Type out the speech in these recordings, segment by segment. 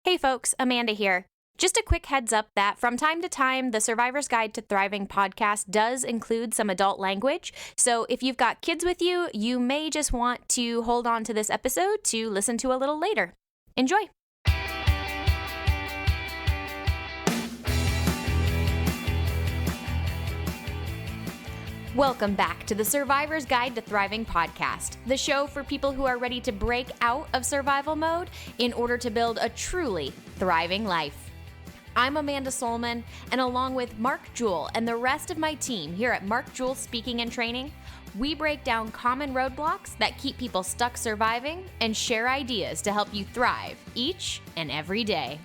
Hey folks, Amanda here. Just a quick heads up that from time to time, the Survivor's Guide to Thriving podcast does include some adult language. So if you've got kids with you, you may just want to hold on to this episode to listen to a little later. Enjoy! Welcome back to the Survivor's Guide to Thriving podcast, the show for people who are ready to break out of survival mode in order to build a truly thriving life. I'm Amanda Solman, and along with Mark Jewell and the rest of my team here at Mark Jewell Speaking and Training, we break down common roadblocks that keep people stuck surviving and share ideas to help you thrive each and every day.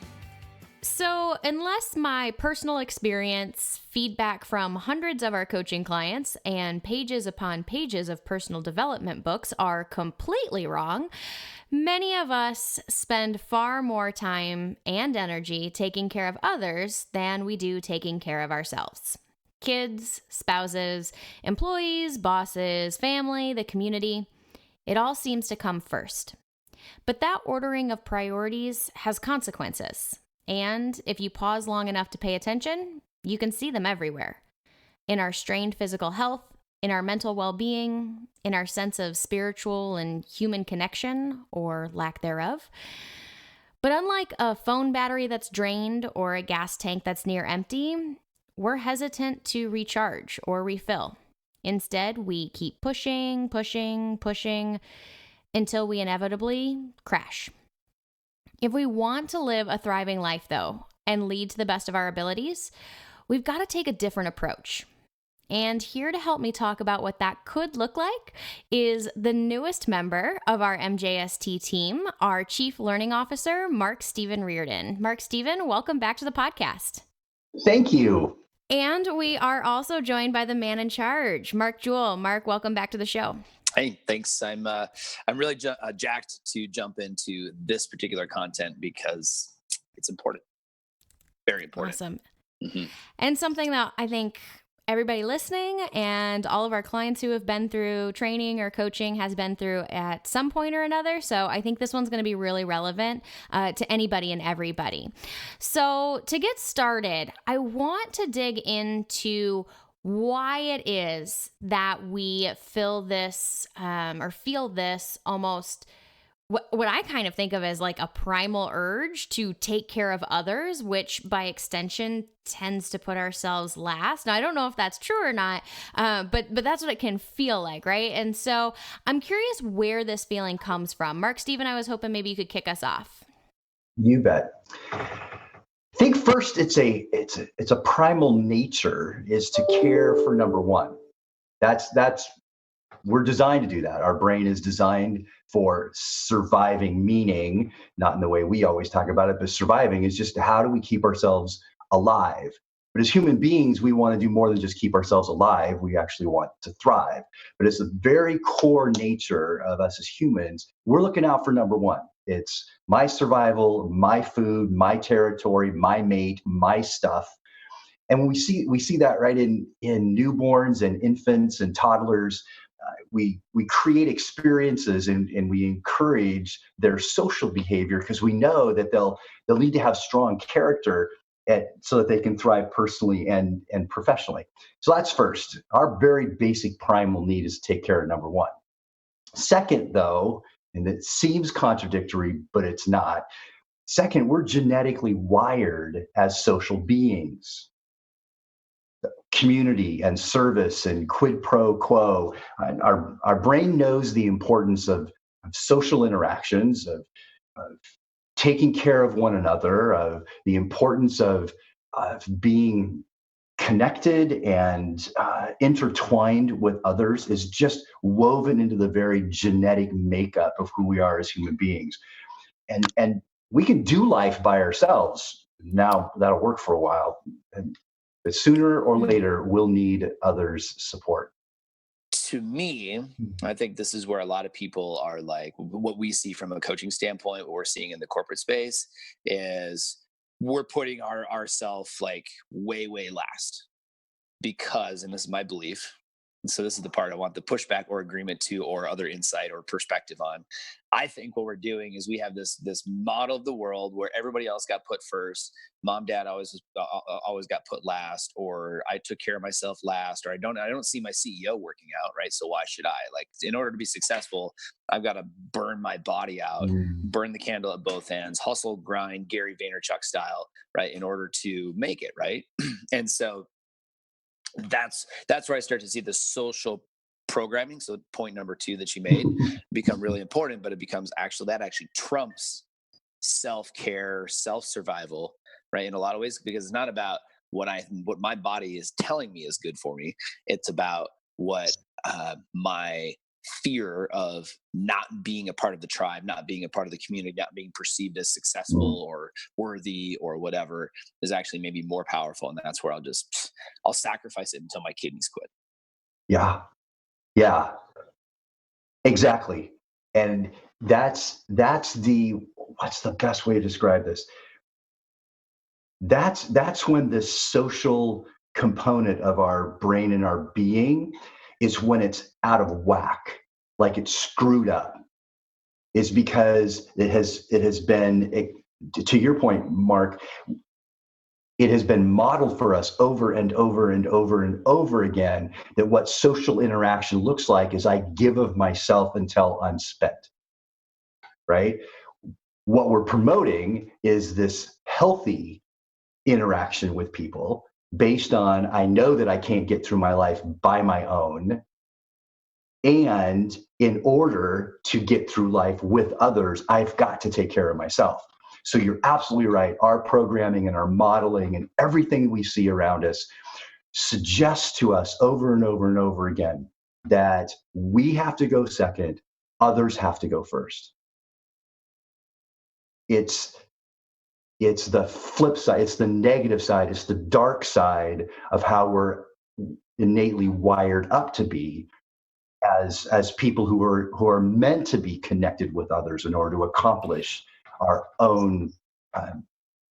So, unless my personal experience, feedback from hundreds of our coaching clients, and pages upon pages of personal development books are completely wrong, many of us spend far more time and energy taking care of others than we do taking care of ourselves. Kids, spouses, employees, bosses, family, the community, it all seems to come first. But that ordering of priorities has consequences. And if you pause long enough to pay attention, you can see them everywhere. In our strained physical health, in our mental well-being, in our sense of spiritual and human connection, or lack thereof. But unlike a phone battery that's drained or a gas tank that's near empty, we're hesitant to recharge or refill. Instead, we keep pushing until we inevitably crash. If we want to live a thriving life, though, and lead to the best of our abilities, we've got to take a different approach. And here to help me talk about what that could look like is the newest member of our MJST team, our Chief Learning Officer, MarkSteven Reardon. MarkSteven, welcome back to the podcast. Thank you. And we are also joined by the man in charge, Mark Jewell. Mark, welcome back to the show. Hey, thanks. I'm really jacked to jump into this particular content because it's important, very important. Awesome. Mm-hmm. And something that I think everybody listening and all of our clients who have been through training or coaching has been through at some point or another. So I think this one's going to be really relevant to anybody and everybody. So to get started, I want to dig into why it is that we feel this almost what I kind of think of as like a primal urge to take care of others, which by extension tends to put ourselves last. Now, I don't know if that's true or not, but that's what it can feel like, right? And so I'm curious where this feeling comes from. MarkSteven, I was hoping maybe you could kick us off. You bet. I think first it's a primal nature is to care for number one. That's we're designed to do that. Our brain is designed for surviving, meaning not in the way we always talk about it, but surviving is just how do we keep ourselves alive? But as human beings, we want to do more than just keep ourselves alive. We actually want to thrive. But it's the very core nature of us as humans. We're looking out for number one. It's my survival, my food, my territory, my mate, my stuff. And we see that right in newborns and infants and toddlers. We create experiences and we encourage their social behavior because we know that they'll need to have strong character so that they can thrive personally and professionally. So that's first. Our very basic primal need is to take care of number one. Second, though, and it seems contradictory, but it's not. Second, we're genetically wired as social beings. Community and service and quid pro quo. Our brain knows the importance of social interactions, of taking care of one another, of the importance of being connected and intertwined with others is just woven into the very genetic makeup of who we are as human beings. And we can do life by ourselves. Now that'll work for a while. But sooner or later, we'll need others' support. To me, I think this is where a lot of people are like, what we see from a coaching standpoint, what we're seeing in the corporate space is we're putting ourselves like way last because, and this is my belief, So this is the part I want the pushback or agreement to, or other insight or perspective on. I think what we're doing is we have this model of the world where everybody else got put first. Mom, dad always got put last, or I took care of myself last, or I don't see my CEO working out, right? So why should I? Like, in order to be successful, I've got to burn my body out, burn the candle at both ends, hustle, grind, Gary Vaynerchuk style, right? In order to make it, right? And so that's where I start to see the social programming. So point number 2 that you made become really important, but it becomes that actually trumps self-care, self-survival, right? In a lot of ways, because it's not about what my body is telling me is good for me. It's about what my fear of not being a part of the tribe, not being a part of the community, not being perceived as successful or worthy or whatever is actually maybe more powerful. And that's where I'll sacrifice it until my kidneys quit. Yeah. Yeah, exactly. And what's the best way to describe this? That's when the social component of our brain and our being is when it's out of whack, like it's screwed up, is because it has been, to your point, Mark, it has been modeled for us over and over and over and over again that what social interaction looks like is I give of myself until I'm spent, right? What we're promoting is this healthy interaction with people based on I know that I can't get through my life by my own. And in order to get through life with others, I've got to take care of myself. So you're absolutely right. Our programming and our modeling and everything we see around us suggests to us over and over and over again that we have to go second, others have to go first. It's the flip side, it's the negative side, it's the dark side of how we're innately wired up to be as people who are meant to be connected with others in order to accomplish our own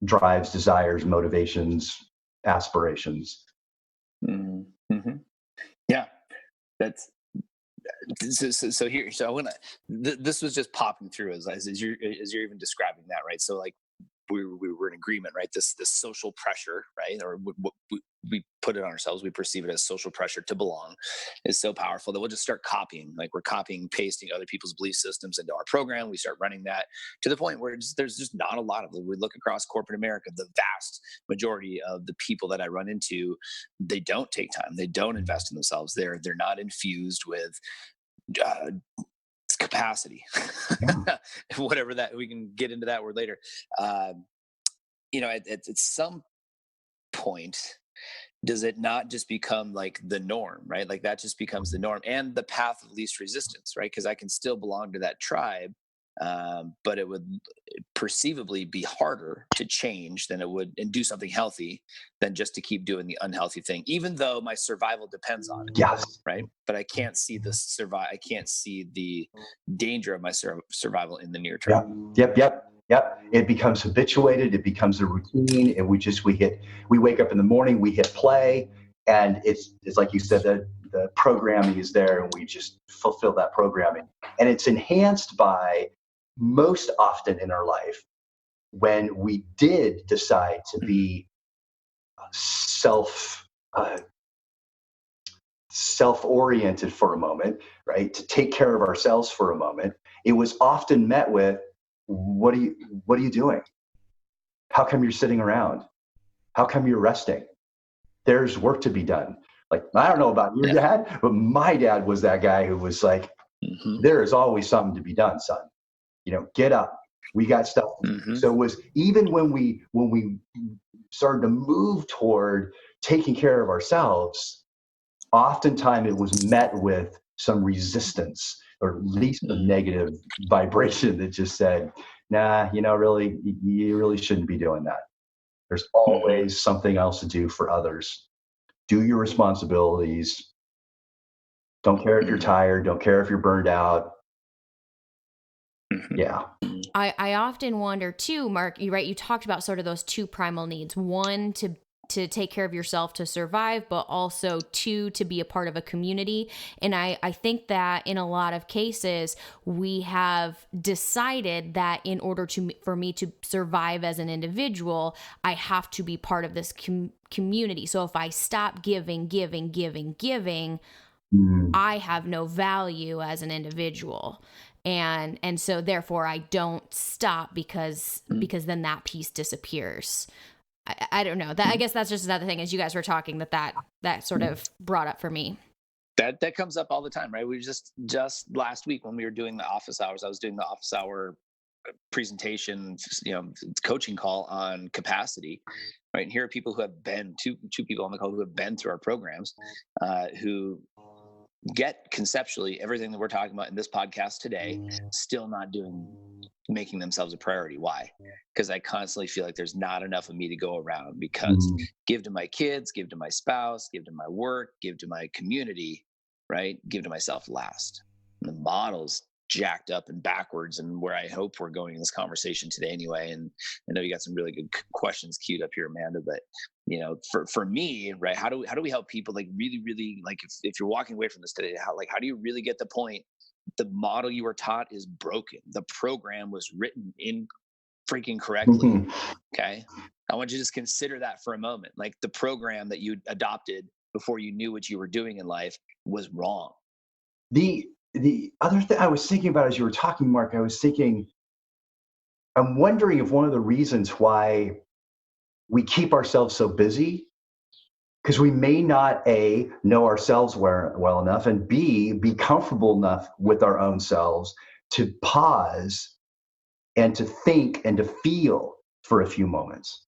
drives, desires, motivations, aspirations. Mm-hmm. Yeah, that's so here. So I want to. This was just popping through as you're even describing that, right? So like we were in agreement, right? This social pressure, right? Or what we put it on ourselves, we perceive it as social pressure to belong, is so powerful that we'll just start copying, like we're copying, pasting other people's belief systems into our program. We start running that to the point where there's just not a lot of them. We look across corporate America, the vast majority of the people that I run into, they don't take time, they don't invest in themselves. They're not infused with capacity, whatever that, we can get into that word later. At some point, does it not just become like the norm, right? Like that just becomes the norm and the path of least resistance, right? Because I can still belong to that tribe, but it would perceivably be harder to change than it would and do something healthy than just to keep doing the unhealthy thing, even though my survival depends on it. Yes. Right. But I can't see I can't see the danger of my survival in the near term. Yep. It becomes habituated. It becomes a routine. And we wake up in the morning, we hit play, and it's like you said, the programming is there, and we just fulfill that programming. And it's enhanced by, most often in our life, when we did decide to be self-oriented for a moment, right? To take care of ourselves for a moment, it was often met with, what are you doing? How come you're sitting around? How come you're resting? There's work to be done. Like, I don't know about your dad, but my dad was that guy who was like, there is always something to be done, son. Get up. We got stuff. So it was, even when we started to move toward taking care of ourselves, oftentimes it was met with some resistance, or at least a negative vibration that just said, nah, really, you really shouldn't be doing that. There's always something else to do for others. Do your responsibilities. Don't care if you're tired. Don't care if you're burned out. Yeah. I often wonder too, Mark, you talked about sort of those two primal needs. One, to to take care of yourself to survive, but also to be a part of a community. And I think that in a lot of cases, we have decided that in order for me to survive as an individual, I have to be part of this community. So if I stop giving, I have no value as an individual. And so therefore I don't stop because then that piece disappears. I don't know. I guess that's just another thing as you guys were talking that sort of brought up for me. That comes up all the time, right? We just last week when we were doing the office hours, I was doing the office hour presentation, coaching call on capacity, right? And here are people who have been two people on the call who have been through our programs, who get conceptually everything that we're talking about in this podcast today, still not making themselves a priority. Why? Because I constantly feel like there's not enough of me to go around, because give to my kids, give to my spouse, give to my work, give to my community, right? Give to myself last. And the model's jacked up and backwards, and where I hope we're going in this conversation today anyway. And I know you got some really good questions queued up here, Amanda, but for me, right, how do we help people like really like if you're walking away from this today, how do you really get the point? The model you were taught is broken. The program was written in freaking correctly. Okay. I want you to just consider that for a moment. Like the program that you adopted before you knew what you were doing in life was wrong. The other thing I was thinking about as you were talking, Mark, I'm wondering if one of the reasons why we keep ourselves so busy, because we may not A, know ourselves well enough, and B, be comfortable enough with our own selves to pause and to think and to feel for a few moments.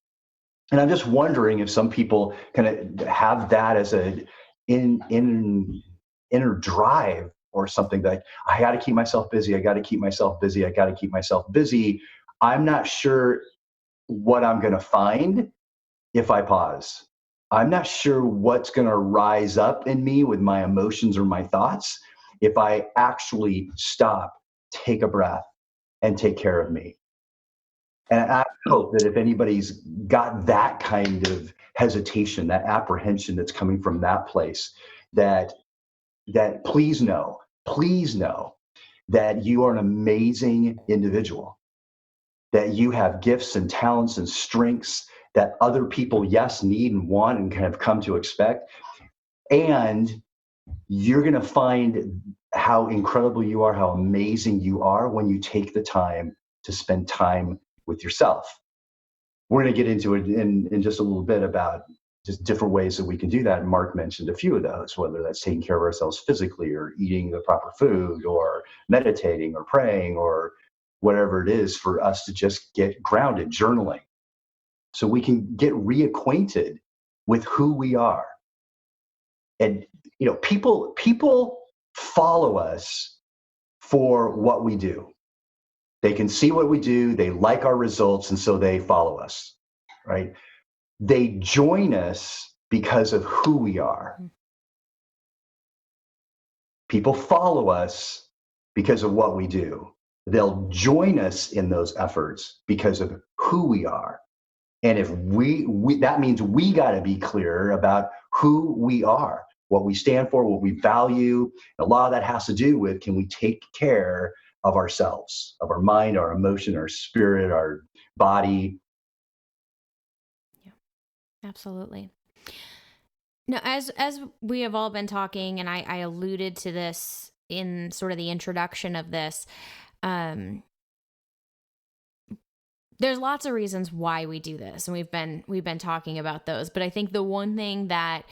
And I'm just wondering if some people kind of have that as an inner drive or something, that I got to keep myself busy. I got to keep myself busy. I got to keep myself busy. I'm not sure what I'm going to find if I pause. I'm not sure what's going to rise up in me with my emotions or my thoughts if I actually stop, take a breath, and take care of me. And I hope that if anybody's got that kind of hesitation, that apprehension that's coming from that place, that please know that you are an amazing individual, that you have gifts and talents and strengths that other people, yes, need and want and have come to expect. And you're going to find how incredible you are, how amazing you are when you take the time to spend time with yourself. We're going to get into it in just a little bit about just different ways that we can do that. And Mark mentioned a few of those, whether that's taking care of ourselves physically or eating the proper food or meditating or praying or whatever it is for us to just get grounded, journaling, so we can get reacquainted with who we are. And people follow us for what we do. They can see what we do, they like our results, and so they follow us, right? They join us because of who we are. People follow us because of what we do. They'll join us in those efforts because of who we are. And if we that means we got to be clear about who we are, what we stand for, what we value. And a lot of that has to do with, can we take care of ourselves, of our mind, our emotion, our spirit, our body? Yeah, absolutely. Now, as we have all been talking, and I alluded to this in sort of the introduction of this, there's lots of reasons why we do this, and we've been talking about those. But I think the one thing that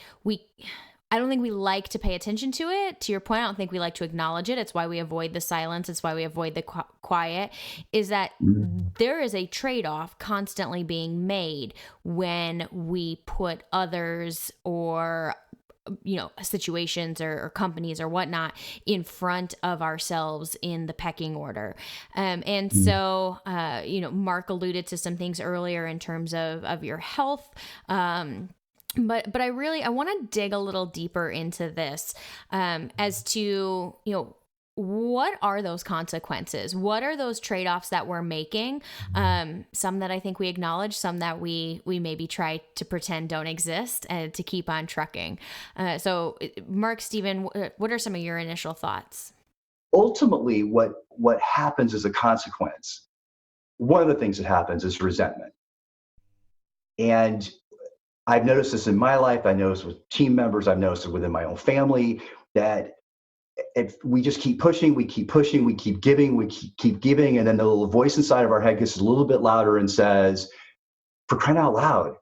I don't think we like to pay attention to it. To your point, I don't think we like to acknowledge it. It's why we avoid the silence. It's why we avoid the quiet, is that there is a trade-off constantly being made when we put others or situations or companies or whatnot in front of ourselves in the pecking order. So, Mark alluded to some things earlier in terms of your health. But I want to dig a little deeper into this, as to, what are those consequences? What are those trade-offs that we're making? Some that I think we acknowledge, some that we maybe try to pretend don't exist and to keep on trucking. So MarkSteven, what are some of your initial thoughts? Ultimately, what happens as a consequence, one of the things that happens is resentment. And I've noticed this in my life. I noticed with team members. I've noticed it within my own family that if we just keep pushing, we keep pushing, we keep giving, keep giving, and then the little voice inside of our head gets a little bit louder and says, for crying out loud,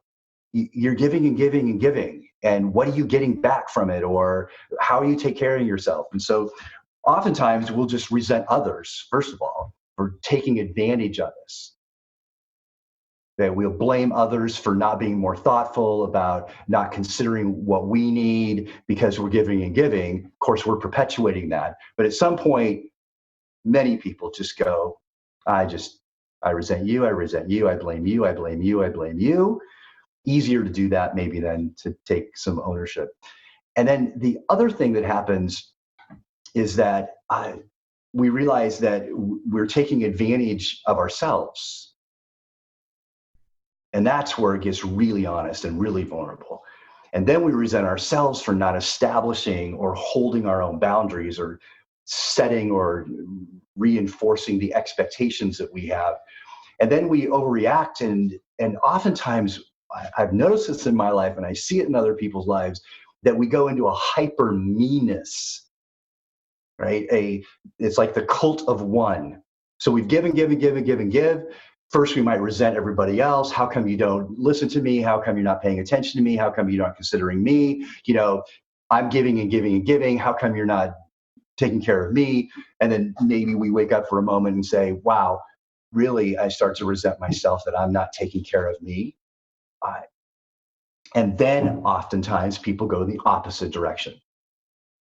you're giving and giving and giving. And what are you getting back from it? Or how are you take care of yourself? And so oftentimes we'll just resent others, first of all, for taking advantage of us. That we'll blame others for not being more thoughtful, about not considering what we need because we're giving and giving. Of course, we're perpetuating that. But at some point, many people just go, I resent you, I resent you, I blame you, I blame you, I blame you. Easier to do that maybe than to take some ownership. And then the other thing that happens is that we realize that we're taking advantage of ourselves. And that's where it gets really honest and really vulnerable. And then we resent ourselves for not establishing or holding our own boundaries or setting or reinforcing the expectations that we have. And then we overreact. And oftentimes, I've noticed this in my life and I see it in other people's lives, that we go into a hyper meanness, right? It's like the cult of one. So we've given. First, we might resent everybody else. How come you don't listen to me? How come you're not paying attention to me? How come you're not considering me? I'm giving and giving and giving. How come you're not taking care of me? And then maybe we wake up for a moment and say, wow, really, I start to resent myself that I'm not taking care of me. And then oftentimes people go the opposite direction.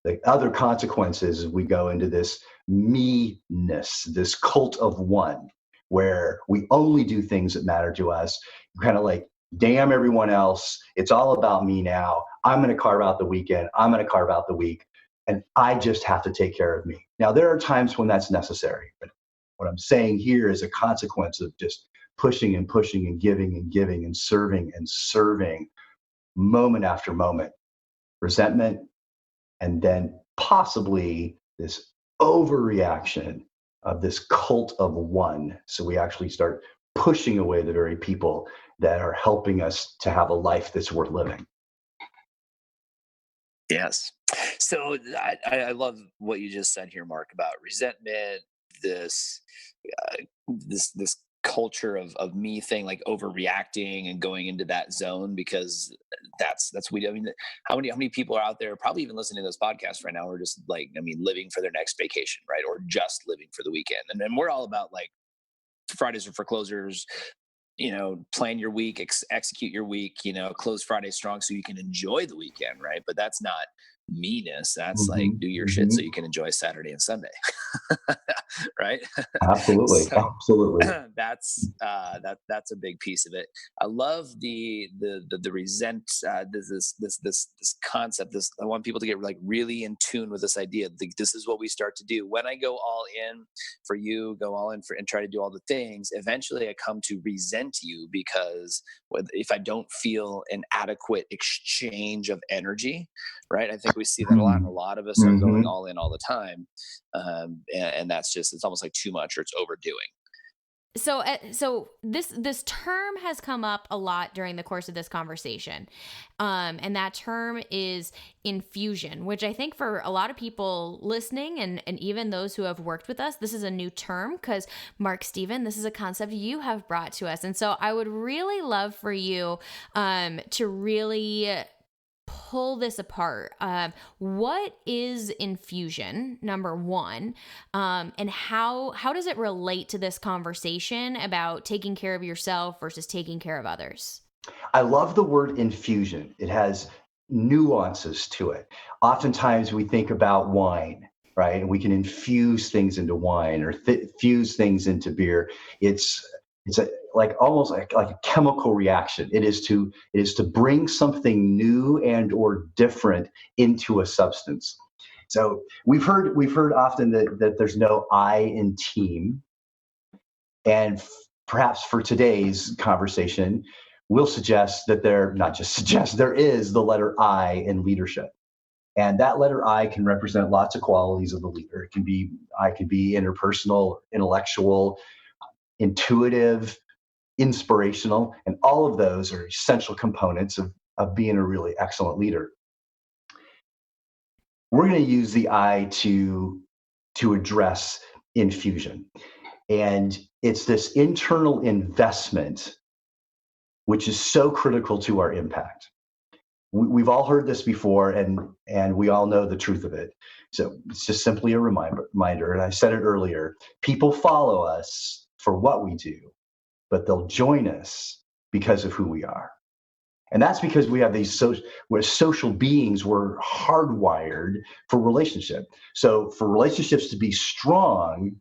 The other consequences is we go into this me-ness, this cult of one, where we only do things that matter to us. Kind of like, damn everyone else. It's all about me now. I'm going to carve out the weekend. I'm going to carve out the week. And I just have to take care of me. Now, there are times when that's necessary. But what I'm saying here is a consequence of just pushing and pushing and giving and serving moment after moment. Resentment, and then possibly this overreaction of this cult of one. So we actually start pushing away the very people that are helping us to have a life that's worth living. Yes. So I love what you just said here, Mark, about resentment, this culture of me thing, like overreacting and going into that zone, because that's I mean, how many people are out there probably even listening to this podcast right now are just like, living for their next vacation, right? Or just living for the weekend. And then we're all about like Fridays are for closers, plan your week, execute your week, close Friday strong so you can enjoy the weekend, right? But that's not meanness. That's like, do your shit so you can enjoy Saturday and Sunday. Right? Absolutely. So, Absolutely. that's a big piece of it. I love the this concept. I want people to get like really in tune with this idea. This is what we start to do. When I go all in for you, go all in for and try to do all the things, eventually I come to resent you, because if I don't feel an adequate exchange of energy, right? I think we see that a lot, and a lot of us are going all in all the time, and that's just, it's almost like too much, or it's overdoing. So this term has come up a lot during the course of this conversation, and that term is infusion, which I think for a lot of people listening, and even those who have worked with us, this is a new term, because MarkSteven, this is a concept you have brought to us, and so I would really love for you to really pull this apart. What is infusion, number one, and how does it relate to this conversation about taking care of yourself versus taking care of others? I love the word infusion. It has nuances to it. Oftentimes we think about wine, right? And we can infuse things into wine or fuse things into beer. It's almost like a chemical reaction. It is to bring something new and or different into a substance. So we've heard often that there's no I in team, and perhaps for today's conversation, we'll suggest that there is the letter I in leadership. And that letter I can represent lots of qualities of the leader. I can be interpersonal, intellectual, intuitive, inspirational, and all of those are essential components of being a really excellent leader. We're going to use the I to address infusion. And it's this internal investment which is so critical to our impact. We've all heard this before, and we all know the truth of it. So it's just simply a reminder, and I said it earlier, people follow us for what we do, but they'll join us because of who we are. And that's because we have we're social beings, we're hardwired for relationship. So for relationships to be strong,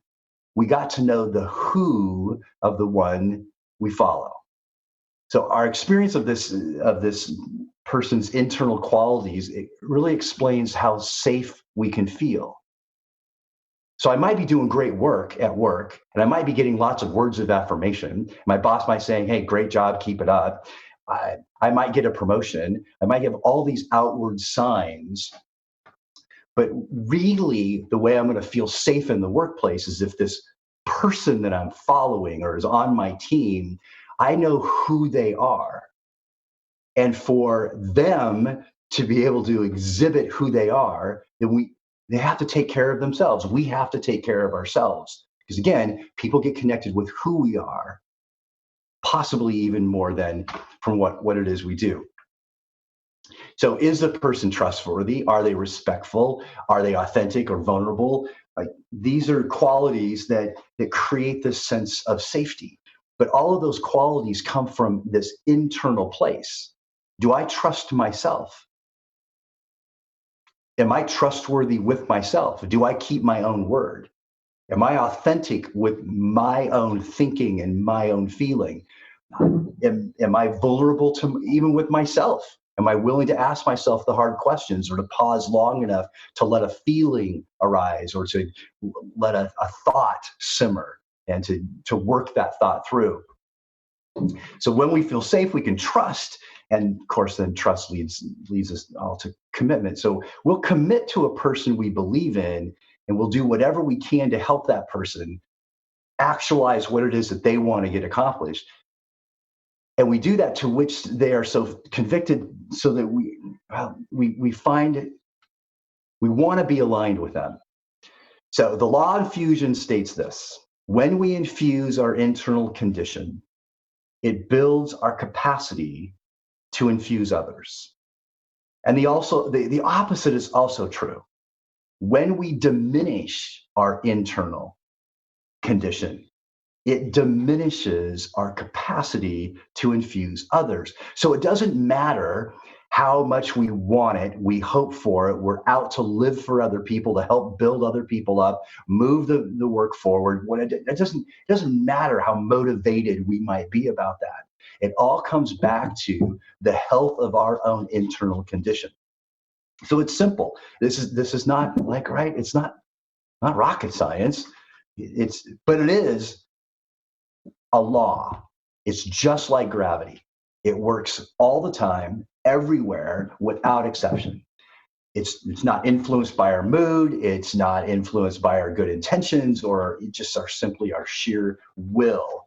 we got to know the who of the one we follow. So our experience of this person's internal qualities, it really explains how safe we can feel. So I might be doing great work at work, and I might be getting lots of words of affirmation. My boss might say, hey, great job, keep it up. I might get a promotion. I might have all these outward signs. But really, the way I'm going to feel safe in the workplace is if this person that I'm following or is on my team, I know who they are. And for them to be able to exhibit who they are, then they have to take care of themselves. We have to take care of ourselves. Because again, people get connected with who we are, possibly even more than from what it is we do. So is the person trustworthy? Are they respectful? Are they authentic or vulnerable? Like, these are qualities that create this sense of safety. But all of those qualities come from this internal place. Do I trust myself? Am I trustworthy with myself? Do I keep my own word? Am I authentic with my own thinking and my own feeling? Am I vulnerable to even with myself? Am I willing to ask myself the hard questions, or to pause long enough to let a feeling arise, or to let a thought simmer and to work that thought through? So when we feel safe, we can trust. And of course, then trust leads us all to commitment. So we'll commit to a person we believe in, and we'll do whatever we can to help that person actualize what it is that they want to get accomplished. And we do that to which they are so convicted, so that we find we want to be aligned with them. So the law of infusion states this: when we infuse our internal condition, it builds our capacity to infuse others. And the opposite is also true. When we diminish our internal condition, it diminishes our capacity to infuse others. So it doesn't matter how much we want it, we hope for it, we're out to live for other people, to help build other people up, move the work forward. It doesn't matter how motivated we might be about that. It all comes back to the health of our own internal condition. So it's simple. This is not like, right? It's not rocket science. But it is a law. It's just like gravity. It works all the time, everywhere, without exception. It's not influenced by our mood. It's not influenced by our good intentions, or just simply our sheer will.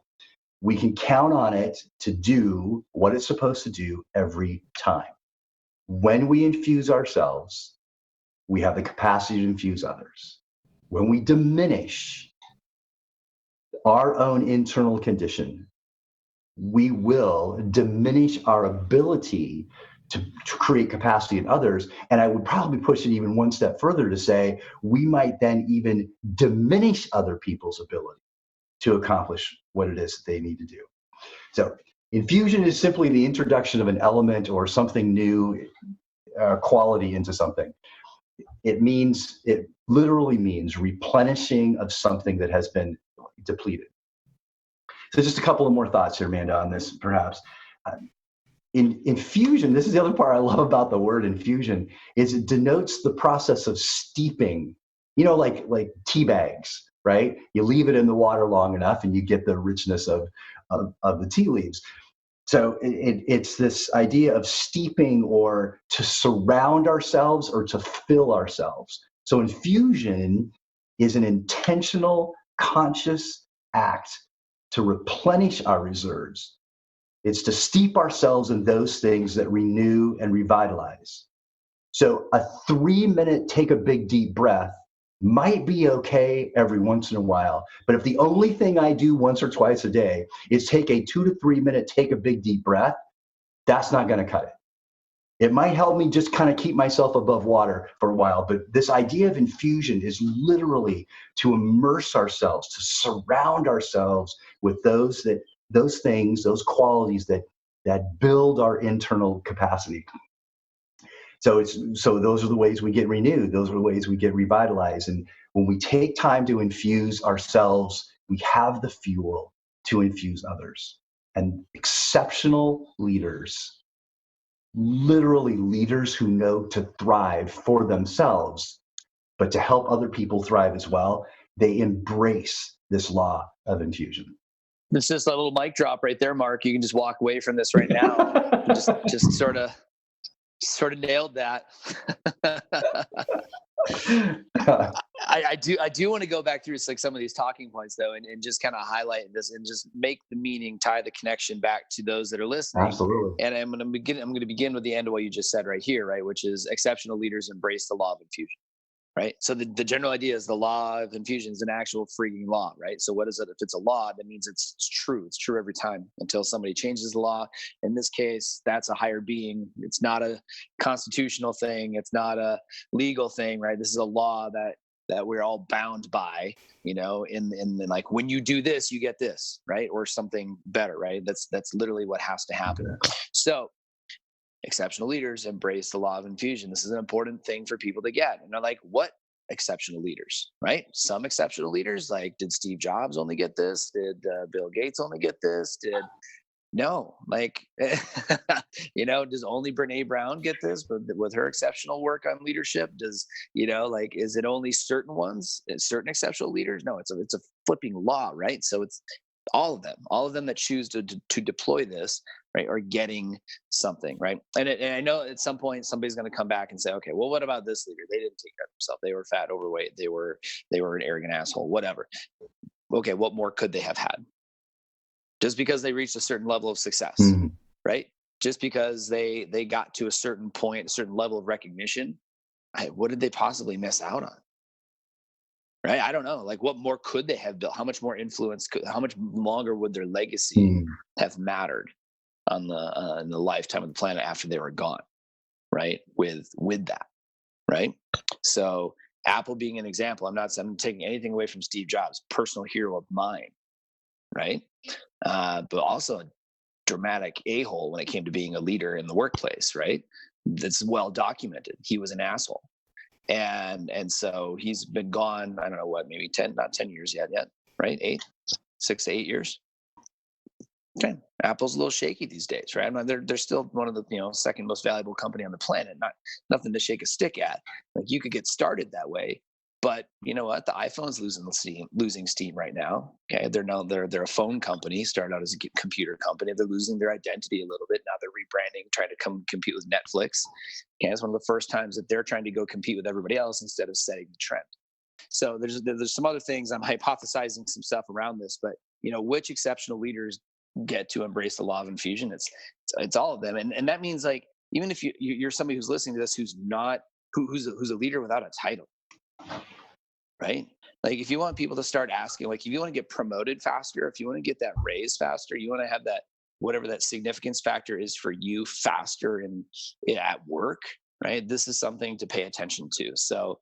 We can count on it to do what it's supposed to do every time. When we infuse ourselves, we have the capacity to infuse others. When we diminish our own internal condition, we will diminish our ability to create capacity in others. And I would probably push it even one step further to say we might then even diminish other people's ability to accomplish what it is that they need to do. So infusion is simply the introduction of an element or something new, quality into something. It literally means replenishing of something that has been depleted. So just a couple of more thoughts here, Amanda, on this, perhaps. in infusion, this is the other part I love about the word infusion, is it denotes the process of steeping, like tea bags, right? You leave it in the water long enough and you get the richness of the tea leaves. So it's this idea of steeping, or to surround ourselves or to fill ourselves. So infusion is an intentional, conscious act to replenish our reserves. It's to steep ourselves in those things that renew and revitalize. So a 3-minute take a big deep breath might be okay every once in a while. But if the only thing I do once or twice a day is take a 2 to 3 minute take a big deep breath, that's not going to cut it. It might help me just kind of keep myself above water for a while. But this idea of infusion is literally to immerse ourselves, to surround ourselves with those things, those qualities that build our internal capacity. So those are the ways we get renewed. Those are the ways we get revitalized. And when we take time to infuse ourselves, we have the fuel to infuse others. And exceptional leaders, literally leaders who know to thrive for themselves, but to help other people thrive as well, they embrace this law of infusion. It's just a little mic drop right there, Mark. You can just walk away from this right now. just sort of nailed that. I do want to go back through like some of these talking points though, and just kind of highlight this and just make the meaning, tie the connection back to those that are listening. Absolutely. And I'm going to begin with the end of what you just said right here, right? Which is exceptional leaders embrace the law of infusion. Right. So the general idea is the law of infusion is an actual freaking law. Right. So what is it? If it's a law, that means it's true. It's true every time until somebody changes the law. In this case, that's a higher being. It's not a constitutional thing. It's not a legal thing. Right. This is a law that we're all bound by, in like, when you do this, you get this, right? Or something better. Right. That's literally what has to happen. So exceptional leaders embrace the law of infusion. This is an important thing for people to get. And they're like, what exceptional leaders, right? Some exceptional leaders, like, did Steve Jobs only get this? Did Bill Gates only get this? No, like, does only Brene Brown get this with her exceptional work on leadership? Does, is it only certain ones, certain exceptional leaders? No, it's a flipping law, right? So it's all of them that choose to deploy this, right, are getting something, right? And I know at some point somebody's going to come back and say, okay, well, what about this leader? They didn't take care of themselves. They were fat, overweight. They were an arrogant asshole, whatever. Okay, what more could they have had? Just because they reached a certain level of success, right? Just because they got to a certain point, a certain level of recognition, what did they possibly miss out on? Right? I don't know. Like, what more could they have built? How much more influence how much longer would their legacy have mattered on in the lifetime of the planet after they were gone? Right? With that, right? So Apple being an example, I'm taking anything away from Steve Jobs, personal hero of mine, right? But also a dramatic a-hole when it came to being a leader in the workplace, right? That's well documented. He was an asshole. And so he's been gone, I don't know what, maybe 10, not 10 years yet, right? 6 to 8 years. Okay. Apple's a little shaky these days, right? They're still one of the second most valuable company on the planet. Nothing to shake a stick at. Like, you could get started that way, but you know what? The iPhone's losing steam right now. Okay, they're a phone company, started out as a computer company. They're losing their identity a little bit now. They're rebranding, trying to come compete with Netflix. Okay, it's one of the first times that they're trying to go compete with everybody else instead of setting the trend. So there's some other things. I'm hypothesizing some stuff around this, but which exceptional leaders get to embrace the law of infusion? It's all of them, and that means, like, even if you're somebody who's listening to this who's not who's a leader without a title, right? Like, if you want people to start asking, like, if you want to get promoted faster, if you want to get that raise faster, you want to have that, whatever that significance factor is for you, faster at work, right? This is something to pay attention to. So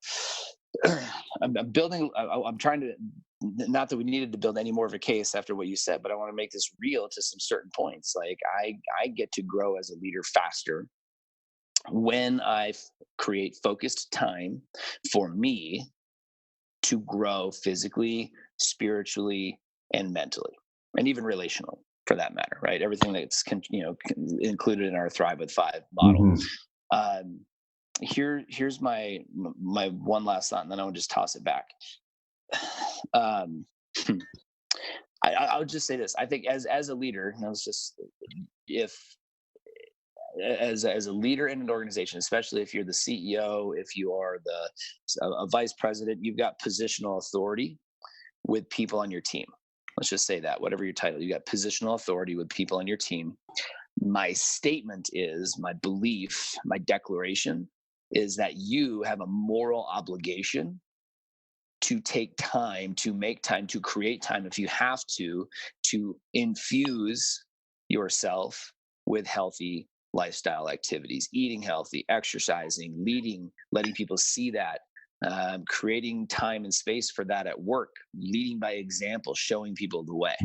I'm trying to, not that we needed to build any more of a case after what you said, but I want to make this real to some certain points. Like, I get to grow as a leader faster when I create focused time for me to grow physically, spiritually, and mentally, and even relationally. for that matter, right? Everything that's included in our Thrive with 5 model. Here's my one last thought, and then I'll just toss it back. I'll just say this. I think as a leader, and it's just if as a leader in an organization, especially if you're the CEO, if you are a vice president, you've got positional authority with people on your team. Let's just say that, whatever your title, you got positional authority with people on your team. My statement is, my belief, my declaration is that you have a moral obligation to take time, to make time, to create time, if you have to infuse yourself with healthy lifestyle activities, eating healthy, exercising, leading, letting people see that, creating time and space for that at work, leading by example, showing people the way,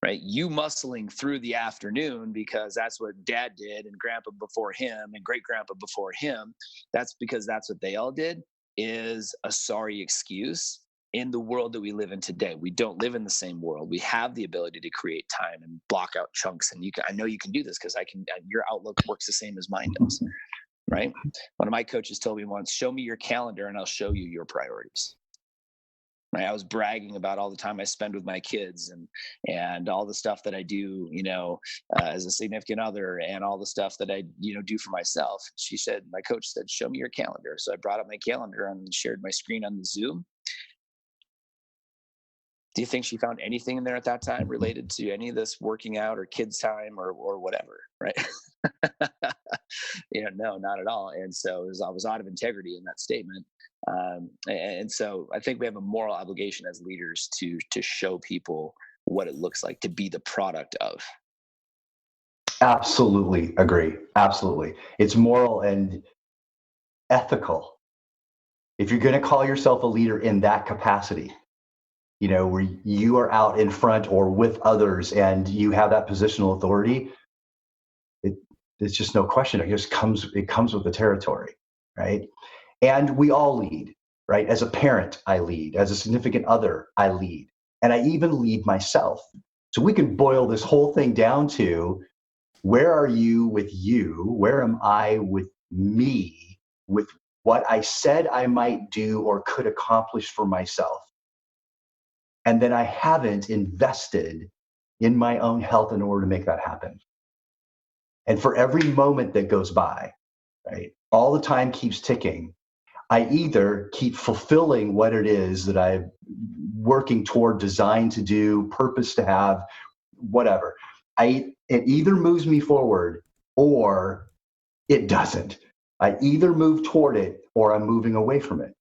right? You muscling through the afternoon because that's what dad did and grandpa before him and great grandpa before him. That's because that's what they all did, is a sorry excuse in the world that we live in today. We don't live in the same world. We have the ability to create time and block out chunks. And I know you can do this because your outlook works the same as mine does, right? One of my coaches told me once, show me your calendar and I'll show you your priorities. Right? I was bragging about all the time I spend with my kids and all the stuff that I do, as a significant other, and all the stuff that I, do for myself. My coach said, show me your calendar. So I brought up my calendar and shared my screen on the Zoom. Do you think she found anything in there at that time related to any of this working out or kids time or whatever? Right. No, not at all. And so I was out of integrity in that statement. And so I think we have a moral obligation as leaders to show people what it looks like to be the product of. Absolutely agree. Absolutely. It's moral and ethical. If you're going to call yourself a leader in that capacity, where you are out in front or with others and you have that positional authority, it's just no question. It comes with the territory, right? And we all lead, right? As a parent, I lead. As a significant other, I lead. And I even lead myself. So we can boil this whole thing down to, where are you with you? Where am I with me, with what I said I might do or could accomplish for myself? And then I haven't invested in my own health in order to make that happen. And for every moment that goes by, right, all the time keeps ticking. I either keep fulfilling what it is that I'm working toward, designed to do, purpose to have, whatever. It either moves me forward or it doesn't. I either move toward it or I'm moving away from it.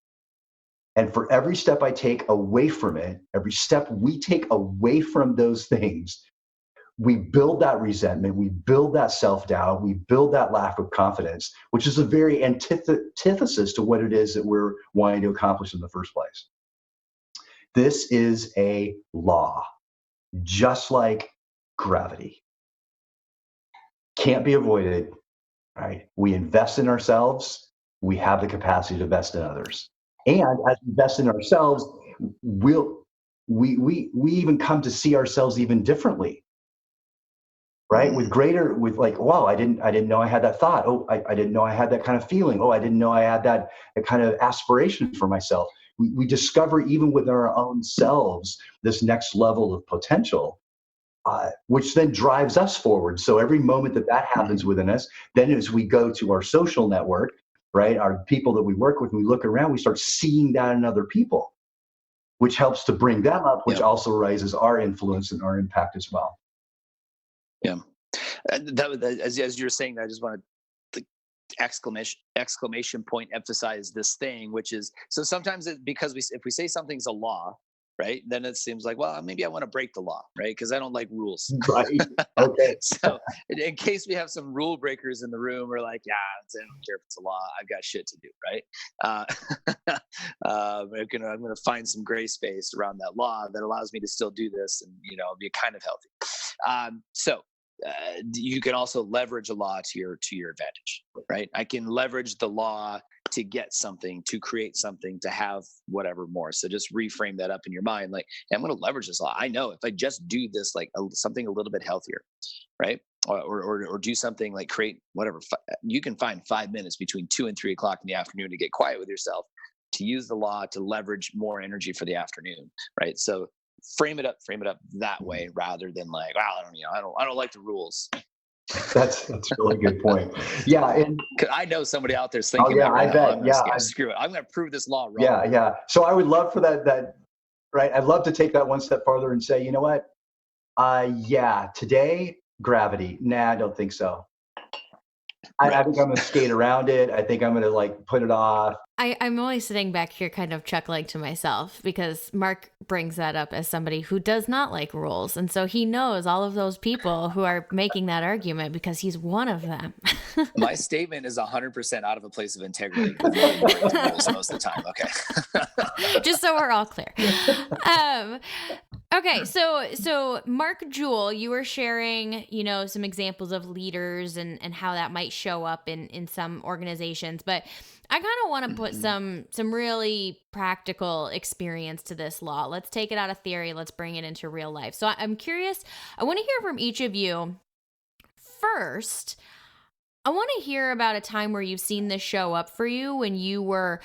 And for every step I take away from it, every step we take away from those things, we build that resentment, we build that self-doubt, we build that lack of confidence, which is a very antithesis to what it is that we're wanting to accomplish in the first place. This is a law, just like gravity. Can't be avoided, right? We invest in ourselves, we have the capacity to invest in others. And as we invest in ourselves, we even come to see ourselves even differently, right? With like, wow, I didn't know I had that thought. Oh, I didn't know I had that kind of feeling. Oh, I didn't know I had that kind of aspiration for myself. We discover even within our own selves this next level of potential, which then drives us forward. So every moment that happens within us, then as we go to our social network, right, our people that we work with, we look around, we start seeing that in other people, which helps to bring them up, which also raises our influence and our impact as well. Yeah. As you're saying that, I just want to exclamation point emphasize this thing, which is, so sometimes because if we say something's a law, right, then it seems like, well, maybe I want to break the law, right, because I don't like rules. Right. Okay. So in case we have some rule breakers in the room, we're like, yeah, I don't care if it's a law, I've got shit to do, right? I'm gonna find some gray space around that law that allows me to still do this and be kind of healthy. So you can also leverage a law to your advantage, right? I can leverage the law to get something, to create something, to have whatever more. So just reframe that up in your mind. Like, hey, I'm going to leverage this law. I know if I just do this, like something a little bit healthier, right? Or do something like create whatever. You can find 5 minutes between 2 and 3 o'clock in the afternoon to get quiet with yourself, to use the law to leverage more energy for the afternoon, right? So frame it up that way, rather than like, wow, I don't like the rules. That's a really good point. Yeah, and I know somebody out there's thinking that right now. Screw it. I'm going to prove this law wrong. Yeah. So I would love for that. Right. I'd love to take that one step farther and say, you know what? Yeah, today gravity. Nah, I don't think so. I think I'm going to skate around it. I think I'm going to like put it off. I'm only sitting back here kind of chuckling to myself because Mark brings that up as somebody who does not like rules. And so he knows all of those people who are making that argument because he's one of them. My statement is 100% out of a place of integrity. Rules most of the time. Okay. Just so we're all clear. Okay, so Mark, Jewell, you were sharing, some examples of leaders and how that might show up in some organizations, but I kind of want to put some really practical experience to this law. Let's take it out of theory. Let's bring it into real life. So I'm curious. I want to hear from each of you. First, I want to hear about a time where you've seen this show up for you when you were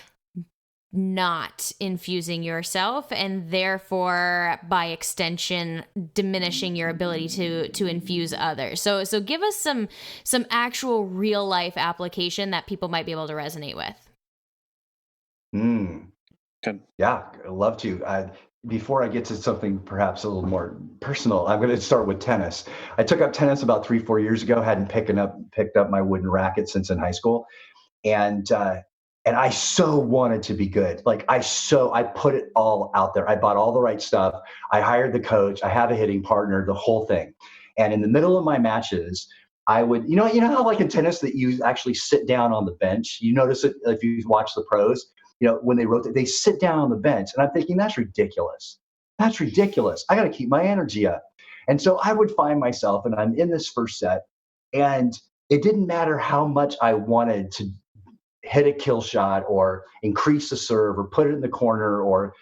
not infusing yourself and therefore by extension diminishing your ability to infuse others. So give us some actual real life application that people might be able to resonate with. Yeah, I'd love to. Before I get to something perhaps a little more personal, I'm going to start with tennis. I took up tennis about 3-4 years ago. Hadn't picked up my wooden racket since in high school, and I so wanted to be good. Like I put it all out there. I bought all the right stuff. I hired the coach. I have a hitting partner, the whole thing. And in the middle of my matches, I would, you know how like in tennis that you actually sit down on the bench. You notice it if you watch the pros. When they rotate, they sit down on the bench, and I'm thinking that's ridiculous. That's ridiculous. I got to keep my energy up. And so I would find myself, and I'm in this first set, and it didn't matter how much I wanted to hit a kill shot or increase the serve or put it in the corner or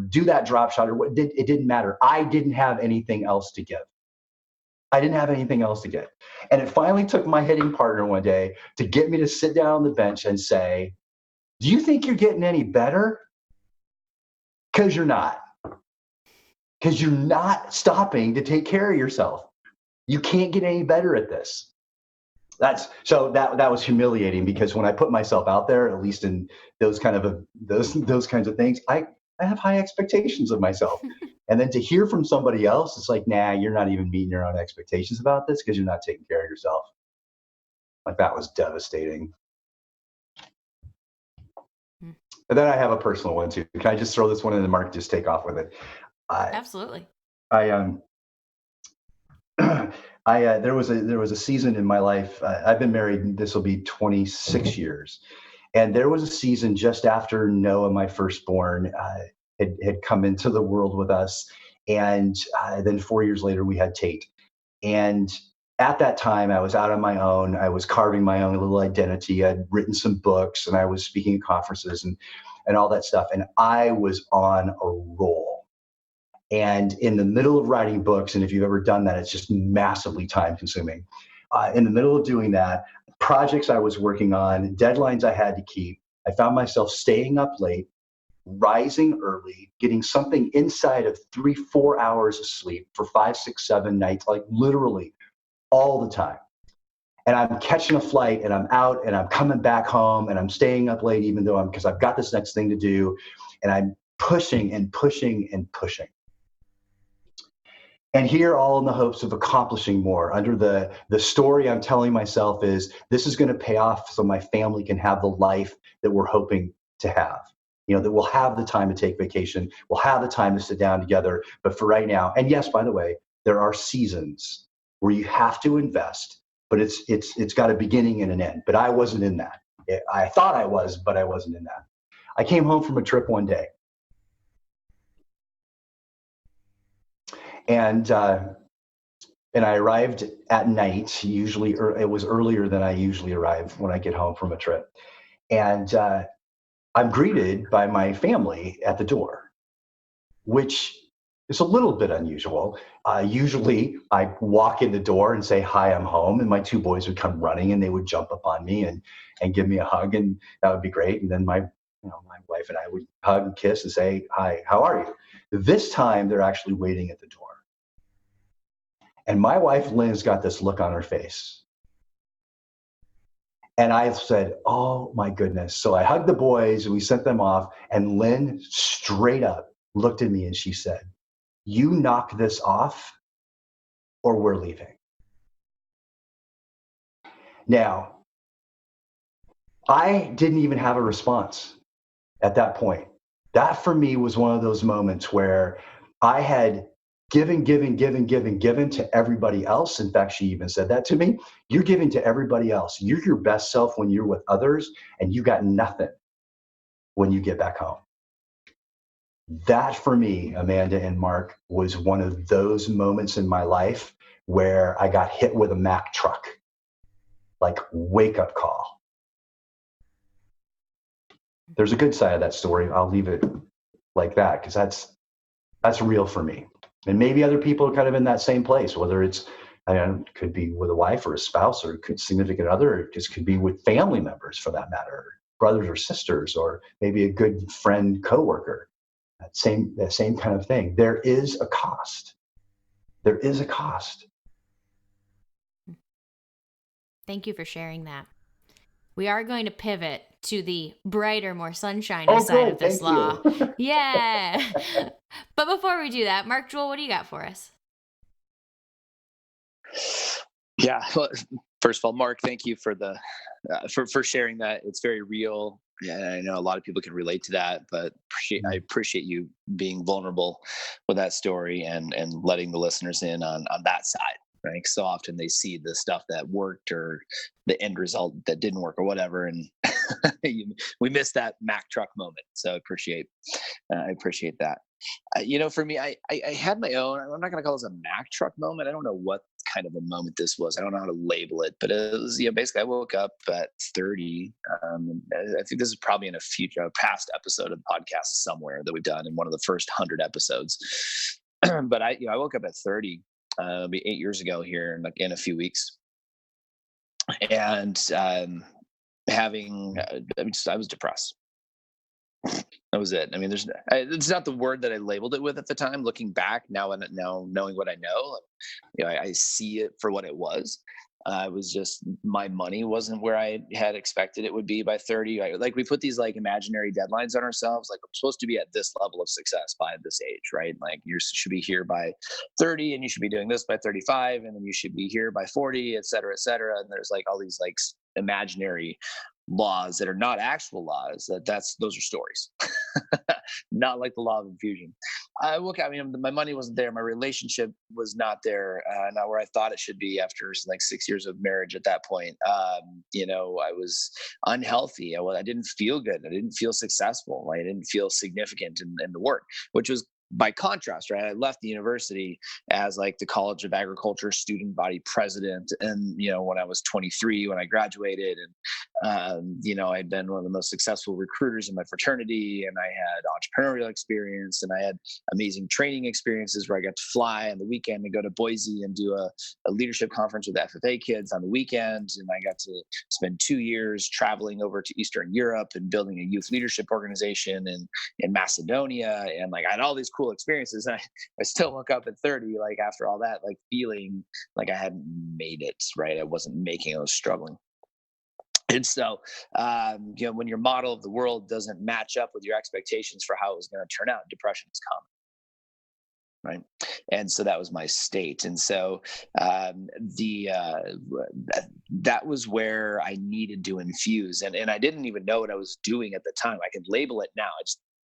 do that drop shot or it didn't matter. I didn't have anything else to give. And it finally took my hitting partner one day to get me to sit down on the bench and say, do you think you're getting any better? Because you're not. Because you're not stopping to take care of yourself. You can't get any better at this. That was humiliating because when I put myself out there, at least in those kinds of things, I have high expectations of myself. And then to hear from somebody else, it's like, nah, you're not even meeting your own expectations about this because you're not taking care of yourself. Like that was devastating. And then I have a personal one too. Can I just throw this one in and Mark just take off with it? Absolutely. There was a season in my life. I've been married. This will be 26 years, and there was a season just after Noah, my firstborn, had come into the world with us, and then 4 years later we had Tate. And at that time, I was out on my own. I was carving my own little identity. I'd written some books, and I was speaking at conferences and all that stuff. And I was on a roll. And in the middle of writing books, and if you've ever done that, it's just massively time consuming. In the middle of doing that, projects I was working on, deadlines I had to keep, I found myself staying up late, rising early, getting something inside of 3-4 hours of sleep for 5, 6, 7 nights, like literally all the time. And I'm catching a flight and I'm out and I'm coming back home and I'm staying up late because I've got this next thing to do. And I'm pushing and pushing and pushing. And here, all in the hopes of accomplishing more. Under the story I'm telling myself is this is going to pay off so my family can have the life that we're hoping to have. That we'll have the time to take vacation. We'll have the time to sit down together. But for right now, and yes, by the way, there are seasons where you have to invest, but it's got a beginning and an end. But I wasn't in that. I thought I was, but I wasn't in that. I came home from a trip one day. And I arrived at night. Usually, it was earlier than I usually arrive when I get home from a trip. And I'm greeted by my family at the door, which is a little bit unusual. Usually I walk in the door and say, hi, I'm home. And my two boys would come running and they would jump up on me and give me a hug. And that would be great. And then my wife and I would hug and kiss and say, hi, how are you? This time they're actually waiting at the door. And my wife, Lynn's got this look on her face. And I said, oh my goodness. So I hugged the boys and we sent them off. And Lynn straight up looked at me and she said, you knock this off or we're leaving. Now, I didn't even have a response at that point. That for me was one of those moments where I had given to everybody else. In fact, she even said that to me. You're giving to everybody else. You're your best self when you're with others, and you got nothing when you get back home. That for me, Amanda and Mark, was one of those moments in my life where I got hit with a Mack truck, like wake up call. There's a good side of that story. I'll leave it like that because that's real for me. And maybe other people are kind of in that same place, whether it's, it could be with a wife or a spouse or it could significant other, or it just could be with family members for that matter, brothers or sisters, or maybe a good friend, coworker. That same kind of thing. There is a cost. There is a cost. Thank you for sharing that. We are going to pivot to the brighter, more sunshiny side of this law. Yeah. But before we do that, Mark, Jewell, what do you got for us? Yeah. Well, first of all, Mark, thank you for the for sharing that. It's very real. Yeah, I know a lot of people can relate to that, but I appreciate you being vulnerable with that story and letting the listeners in on that side. Right? So often they see the stuff that worked or the end result that didn't work or whatever, and we miss that Mack truck moment. So I appreciate that. For me, I had my own. I'm not going to call this a Mack truck moment. I don't know what kind of a moment this was. I don't know how to label it, but it was basically I woke up at 30. I think this is probably in a past episode of the podcast somewhere that we've done in one of the first 100 episodes. But I woke up at 30. It'll be 8 years ago here in a few weeks, and I was depressed. That was it. I mean, it's not the word that I labeled it with at the time. Looking back now knowing what I know, I see it for what it was. It was just my money wasn't where I had expected it would be by 30. We put these imaginary deadlines on ourselves. Like, I'm supposed to be at this level of success by this age, right? Like, you should be here by 30 and you should be doing this by 35 and then you should be here by 40, et cetera, et cetera. And there's all these imaginary laws that are not actual laws. Those are stories, not like the law of infusion. My money wasn't there. My relationship was not there, not where I thought it should be after 6 years of marriage at that point. I was unhealthy. I didn't feel good. I didn't feel successful. I didn't feel significant in the work, which was by contrast, right? I left the university as the College of Agriculture student body president. And, when I was 23, when I graduated, and, I'd been one of the most successful recruiters in my fraternity, and I had entrepreneurial experience, and I had amazing training experiences where I got to fly on the weekend and go to Boise and do a leadership conference with FFA kids on the weekend. And I got to spend 2 years traveling over to Eastern Europe and building a youth leadership organization in Macedonia. And I had all these cool experiences. And I still woke up at 30, after all that, feeling like I hadn't made it, right? I wasn't making, I was struggling. And so, when your model of the world doesn't match up with your expectations for how it was going to turn out, depression is common. Right. And so that was my state. And so that was where I needed to infuse. And I didn't even know what I was doing at the time. I can label it now.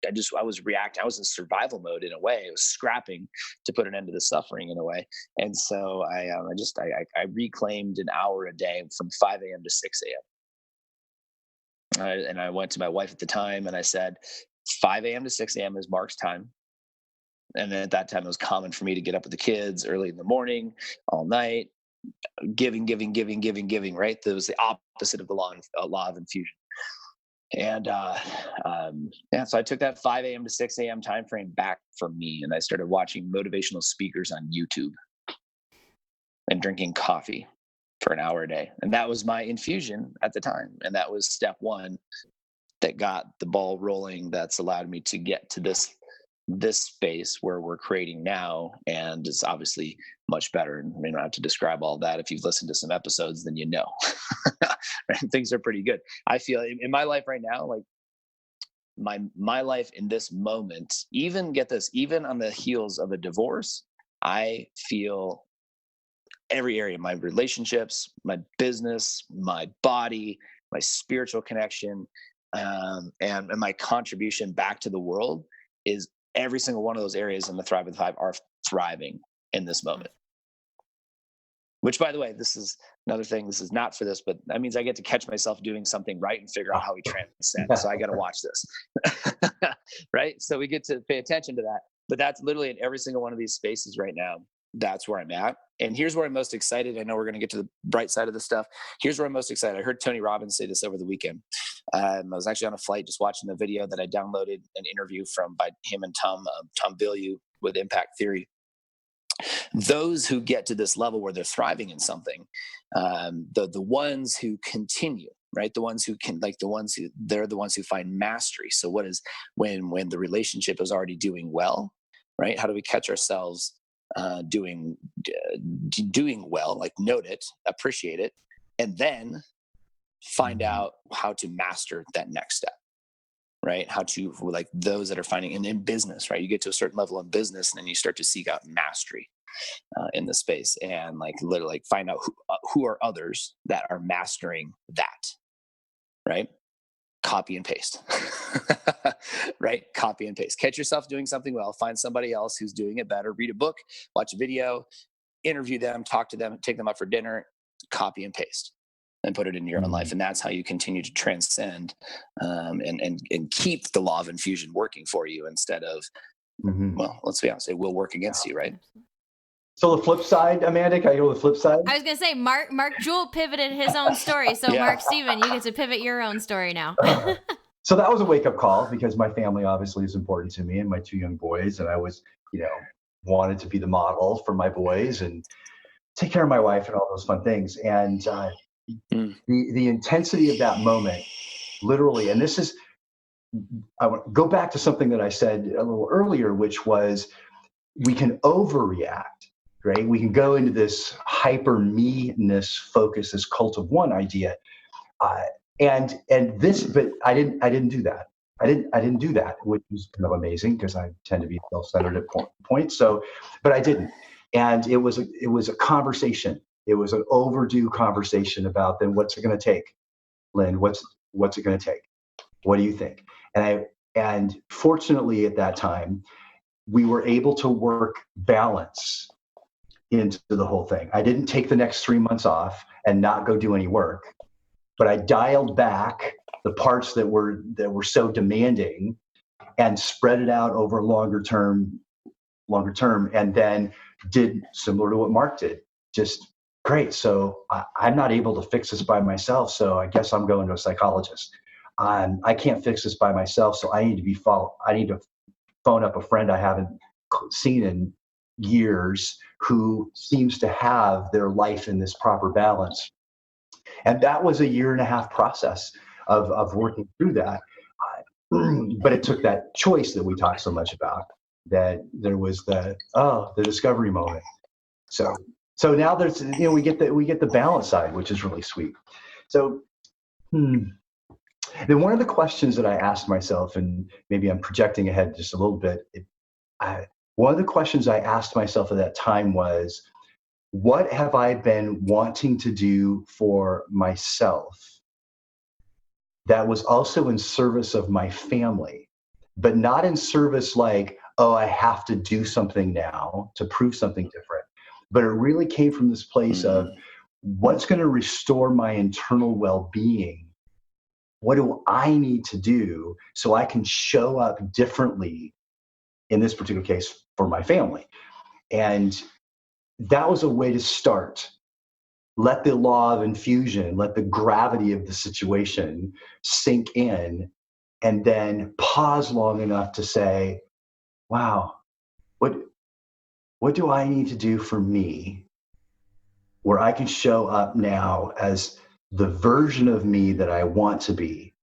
I was reacting. I was in survival mode in a way. I was scrapping to put an end to the suffering in a way. And so I reclaimed an hour a day from 5 a.m. to 6 a.m. And I went to my wife at the time and I said, 5 a.m. to 6 a.m. is Mark's time. And then at that time, it was common for me to get up with the kids early in the morning, all night, giving, right? That was the opposite of the law of infusion. And so I took that 5 a.m. to 6 a.m. time frame back for me, and I started watching motivational speakers on YouTube and drinking coffee for an hour a day. And that was my infusion at the time. And that was step one that got the ball rolling. That's allowed me to get to this space where we're creating now, and it's obviously much better. And we don't have to describe all that. If you've listened to some episodes, then you know. Right? Things are pretty good. I feel in my life right now, like my life in this moment, even get this, even on the heels of a divorce, I feel every area, my relationships, my business, my body, my spiritual connection, and my contribution back to the world is every single one of those areas in the Thrive with Five are thriving in this moment. Which, by the way, this is another thing. This is not for this, but that means I get to catch myself doing something right and figure out how we transcend. So I got to watch this, right? So we get to pay attention to that. But that's literally in every single one of these spaces right now. That's where I'm at. And here's where I'm most excited. I know we're going to get to the bright side of this stuff. Here's where I'm most excited. I heard Tony Robbins say this over the weekend. I was actually on a flight just watching the video that I downloaded, an interview by him and Tom Bilyeu with Impact Theory. Those who get to this level where they're thriving in something, the ones who continue, right? The ones who can, like they're the ones who find mastery. So what is when the relationship is already doing well, right? How do we catch ourselves doing well? Like note it, appreciate it, and then find out how to master that next step. Right? How to, like those that are finding, and in business, right? You get to a certain level in business and then you start to seek out mastery in the space, and like literally like find out who are others that are mastering that, right? Copy and paste, right? Copy and paste. Catch yourself doing something well, find somebody else who's doing it better, read a book, watch a video, interview them, talk to them, take them out for dinner, copy and paste. And put it into your own life. And that's how you continue to transcend and keep the law of infusion working for you, instead of, well, let's be honest, it will work against you, right? So the flip side, Amanda, can I go to the flip side? I was going to say, Mark Jewell pivoted his own story. So yeah. MarkSteven, you get to pivot your own story now. So that was a wake-up call, because my family obviously is important to me and my two young boys. And I was, wanted to be the model for my boys and take care of my wife and all those fun things. And the intensity of that moment, literally, and this is, I want to go back to something that I said a little earlier, which was we can overreact, right? We can go into this hyper me-ness focus, this cult of one idea, and this, but I didn't do that. I didn't do that, which was kind of amazing because I tend to be self-centered at points. So, but I didn't, and it was a conversation. It was an overdue conversation about, then what's it going to take, Lynn? What's it going to take? What do you think? And fortunately at that time, we were able to work balance into the whole thing. I didn't take the next 3 months off and not go do any work, but I dialed back the parts that were so demanding and spread it out over longer term, and then did similar to what Mark did. Just great. So I'm not able to fix this by myself. So I guess I'm going to a psychologist. I can't fix this by myself. So I need to phone up a friend I haven't seen in years who seems to have their life in this proper balance. And that was a 1.5-year process of working through that. But it took that choice that we talked so much about, that there was the discovery moment. So now there's, we get the balance side, which is really sweet. So then one of the questions that I asked myself, and maybe I'm projecting ahead just a little bit, one of the questions I asked myself at that time was, what have I been wanting to do for myself that was also in service of my family, but not in service like, oh, I have to do something now to prove something different. But it really came from this place of, what's going to restore my internal well-being? What do I need to do so I can show up differently, in this particular case, for my family? And that was a way to start, let the law of infusion, let the gravity of the situation sink in, and then pause long enough to say, wow, what do I need to do for me where I can show up now as the version of me that I want to be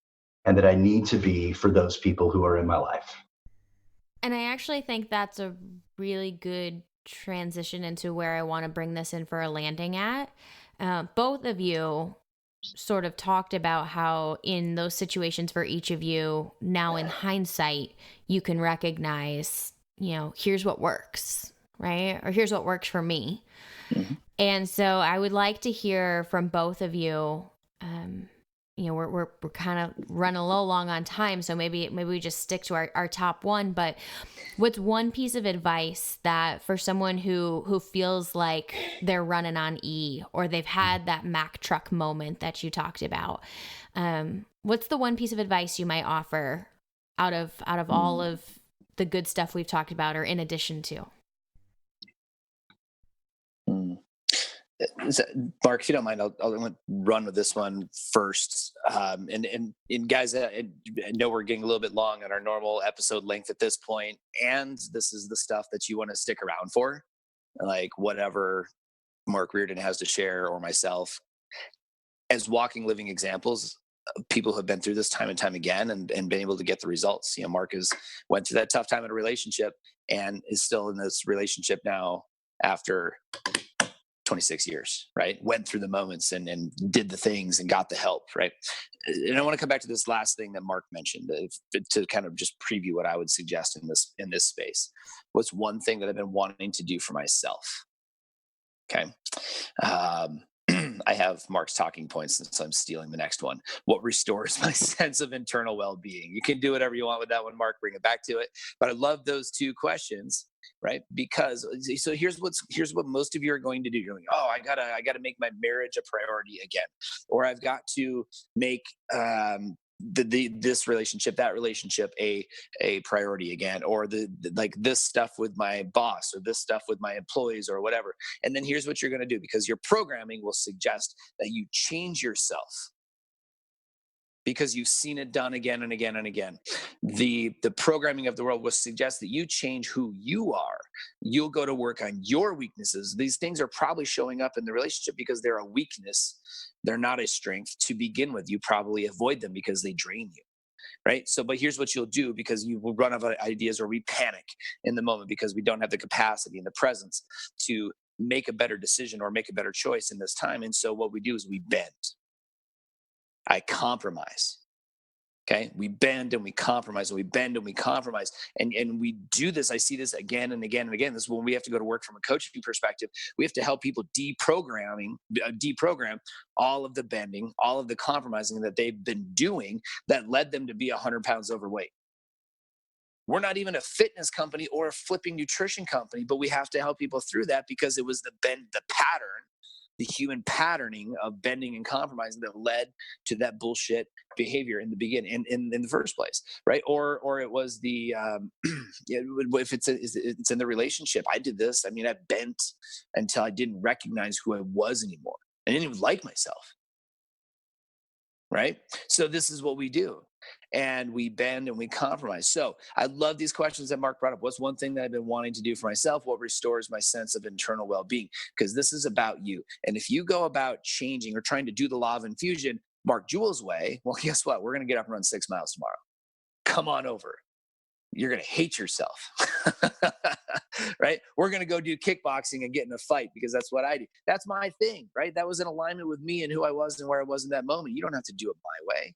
and that I need to be for those people who are in my life. And I actually think that's a really good transition into where I want to bring this in for a landing at. Both of you sort of talked about how in those situations for each of you, now in hindsight, you can recognize, here's what works, right? Or here's what works for me. Mm-hmm. And so I would like to hear from both of you. We're kind of running a little long on time, so maybe we just stick to our top one. But what's one piece of advice that for someone who feels like they're running on E, or they've had that Mack truck moment that you talked about? What's the one piece of advice you might offer out of all of the good stuff we've talked about, or in addition to? Mark, if you don't mind, I'll run with this one first. And guys, I know we're getting a little bit long on our normal episode length at this point, and this is the stuff that you want to stick around for, like whatever Mark Reardon has to share, or myself, as walking, living examples of people who have been through this time and time again and been able to get the results. Mark has went through that tough time in a relationship and is still in this relationship now after 26 years, right? Went through the moments and did the things and got the help, right? And I want to come back to this last thing that Mark mentioned to kind of just preview what I would suggest in this space. What's one thing that I've been wanting to do for myself? Okay. I have Mark's talking points, so I'm stealing the next one. What restores my sense of internal well-being? You can do whatever you want with that one, Mark. Bring it back to it. But I love those two questions, right? Because so here's what most of you are going to do. You're like, oh, I gotta make my marriage a priority again, or I've got to make this relationship, that relationship a priority again, or like this stuff with my boss, or this stuff with my employees, or whatever. And then here's what you're going to do, because your programming will suggest that you change yourself because you've seen it done again and again and again. The programming of the world will suggest that you change who you are. You'll go to work on your weaknesses. These things are probably showing up in the relationship because they're a weakness. They're not a strength to begin with. You probably avoid them because they drain you. Right. So, but here's what you'll do, because you will run out of ideas, or we panic in the moment because we don't have the capacity and the presence to make a better decision or make a better choice in this time. And so what we do is we bend. I compromise. Okay. We bend and we compromise, and we bend and we compromise. And we do this. I see this again and again and again. This is when we have to go to work from a coaching perspective. We have to help people deprogram all of the bending, all of the compromising that they've been doing that led them to be 100 pounds overweight. We're not even a fitness company or a flipping nutrition company, but we have to help people through that, because it was the pattern, the human patterning of bending and compromising that led to that bullshit behavior in the beginning, in the first place, right? Or it was the if it's in the relationship. I did this. I mean, I bent until I didn't recognize who I was anymore. I didn't even like myself, right? So this is what we do. And we bend and we compromise. So I love these questions that Mark brought up. What's one thing that I've been wanting to do for myself? What restores my sense of internal well-being? Because this is about you. And if you go about changing or trying to do the law of infusion Mark Jewell's way, well, guess what? We're going to get up and run 6 miles tomorrow. Come on over. You're going to hate yourself, right? We're going to go do kickboxing and get in a fight, because that's what I do. That's my thing, right? That was in alignment with me and who I was and where I was in that moment. You don't have to do it my way.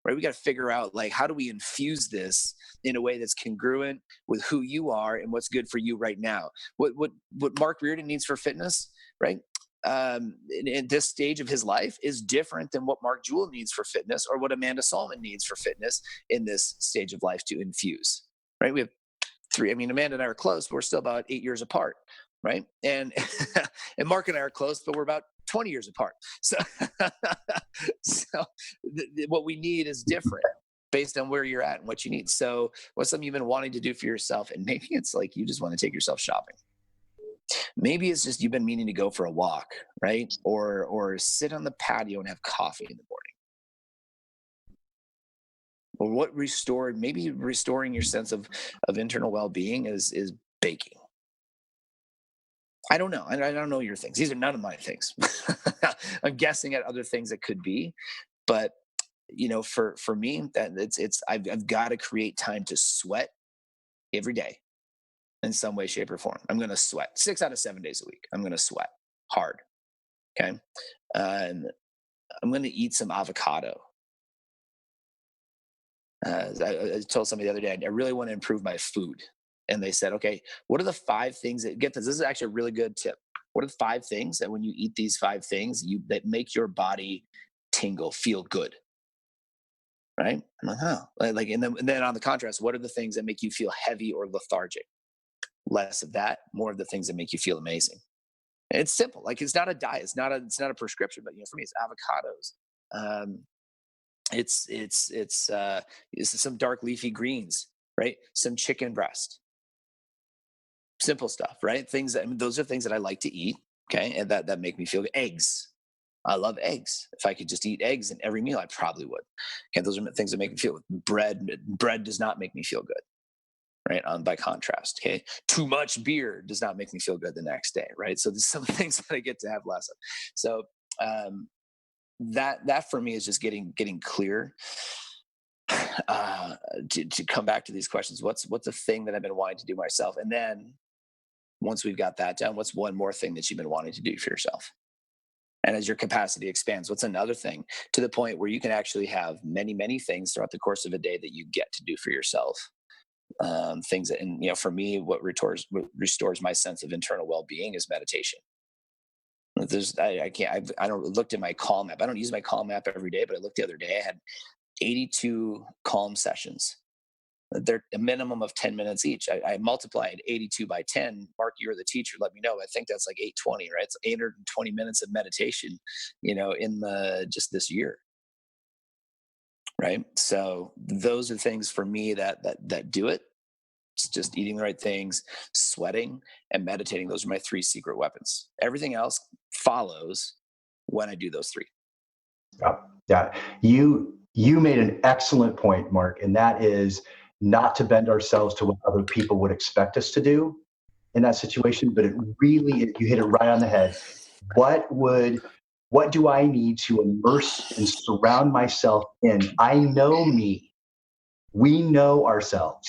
Right? We got to figure out, like, how do we infuse this in a way that's congruent with who you are and what's good for you right now? What Mark Reardon needs for fitness, right? In this stage of his life is different than what Mark Jewell needs for fitness, or what Amanda Solomon needs for fitness in this stage of life to infuse, right? We have three. I mean, Amanda and I are close, but we're still about 8 years apart, right? And and Mark and I are close, but we're about 20 years apart. So, what we need is different based on where you're at and what you need. So what's something you've been wanting to do for yourself? And maybe it's like you just want to take yourself shopping. Maybe it's just you've been meaning to go for a walk, right? Or sit on the patio and have coffee in the morning. Or what restored, maybe restoring your sense of internal well-being is baking. I don't know. I don't know your things. These are none of my things. I'm guessing at other things that could be, but for me, that I've got to create time to sweat every day in some way, shape, or form. I'm going to sweat 6 out of 7 days a week. I'm going to sweat hard. Okay. And I'm going to eat some avocado. I told somebody the other day, I really want to improve my food. And they said, okay, what are the 5 things get this? This is actually a really good tip. What are the 5 things that when you eat these 5 things, that make your body tingle, feel good? Right. I'm like, huh. And then on the contrast, what are the things that make you feel heavy or lethargic? Less of that, more of the things that make you feel amazing. And it's simple. Like, it's not a diet. It's not a prescription, but for me, it's avocados. It's some dark leafy greens, right? Some chicken breast, simple stuff, right? Those are things that I like to eat. Okay. And that make me feel good. Eggs. I love eggs. If I could just eat eggs in every meal, I probably would. Okay. Those are things that make me feel good. Bread does not make me feel good. Right. By contrast. Okay. Too much beer does not make me feel good the next day. Right. So there's some things that I get to have less of. So, that for me is just getting clear to come back to these questions. What's the thing that I've been wanting to do myself? And then once we've got that done, what's one more thing that you've been wanting to do for yourself? And as your capacity expands, what's another thing, to the point where you can actually have many, many things throughout the course of a day that you get to do for yourself. Things that, and for me, what restores my sense of internal well-being is meditation. I can't, I don't looked at my calm app. I don't use my calm app every day, but I looked the other day. I had 82 calm sessions. They're a minimum of 10 minutes each. I multiplied 82 by 10. Mark, you're the teacher. Let me know. I think that's like 820, right? It's 820 minutes of meditation, in just this year. Right. So those are things for me that do it. It's just eating the right things, sweating, and meditating. Those are my 3 secret weapons. Everything else follows when I do those 3. Yeah, yeah. You made an excellent point, Mark, and that is not to bend ourselves to what other people would expect us to do in that situation, but you hit it right on the head. What do I need to immerse and surround myself in? I know me. We know ourselves.